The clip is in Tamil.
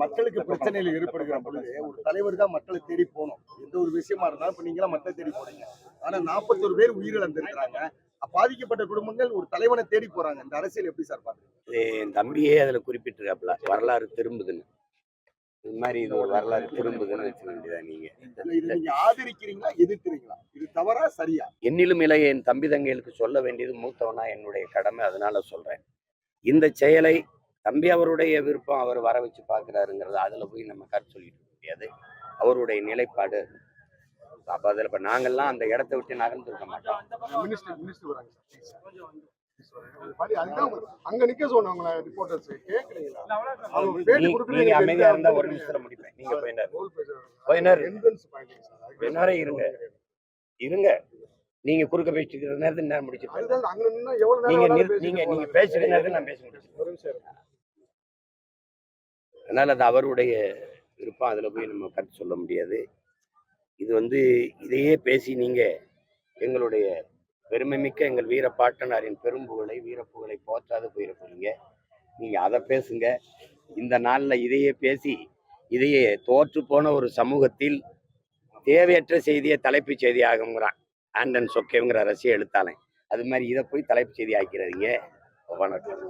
மக்களுக்கு பிரச்சனைகள் ஏற்படுகிற பொழுது ஒரு தலைவர் தான் மக்களை தேடி போகணும். எந்த ஒரு விஷயமா இருந்தாலும் இப்ப நீங்களாம் மக்களை தேடி போறீங்க. ஆனா 41 பேர் உயிரிழந்திருக்கிறாங்க. பாதிக்கப்பட்ட குடும்பங்கள் ஒரு தலைவனை தேடி போறாங்க. இந்த அரசியல் எப்படி சார் பாக்குறீங்க? என் தம்பியே அதுல குறிப்பிட்டிருக்காப்புல, வரலாறு திரும்புதுன்னு. இது மாதிரி இது ஒரு வரலாறு திரும்புதுன்னு வச்சுக்க வேண்டியதான் நீங்க. இது நீங்க ஆதரிக்கிறீங்களா, எதிர்க்கிறீங்களா? இது தவறா சரியா? என்னிலும் இளைய என் தம்பி தங்கைகளுக்கு சொல்ல வேண்டியது மூத்தவனா என்னுடைய கடமை. அதனால சொல்றேன். இந்த செயலை தம்பி அவருடைய விருப்பம், அவர் வர வச்சு பார்க்கிறாருங்கிறது அதுல போய் நம்ம கருத்து சொல்லிட்டு இருக்க முடியாது. அவருடைய நிலைப்பாடு. அப்ப அதுல இப்ப நாங்கெல்லாம் அந்த இடத்த விட்டு நகர்ந்துருக்க மாட்டோம். அங்க நிக்க சொன்னாங்களா ரிப்போர்ட்டர்ஸ் கேக்குறீங்களா? நீங்க அமைதியா இருந்தா ஒரு நிமிஷத்துல முடிப்பேன். நீங்க போயினாரு இருங்க இருங்க. நீங்க குறுக்க பேசிட்டு இருக்கிற நேரத்தில் நேரம் முடிச்சிருக்கேன். நீங்க பேசுற நேரத்தில் நான் பேச முடியும். அதனால அது அவருடைய விருப்பம். அதுல போய் நம்ம கருத்து சொல்ல முடியாது. இது இதையே பேசி நீங்க எங்களுடைய பெருமைமிக்க எங்கள் வீர பாட்டனாரின் பெரும்புகளை வீரப்புகளை போற்றாது போயிட போறீங்க. நீங்க அதை பேசுங்க. இந்த நாள்ல இதையே பேசி இதையே தோற்று போன ஒரு சமூகத்தில் தேவையற்ற செய்தியை தலைப்பு செய்தி ஆகுங்கிறான் ஆண்டன் சொக்கேங்கிற அரசியல் எழுத்தாளன். அது மாதிரி இதை போய் தலைப்பு செய்தி ஆக்கிறாதீங்க. வணக்கம்.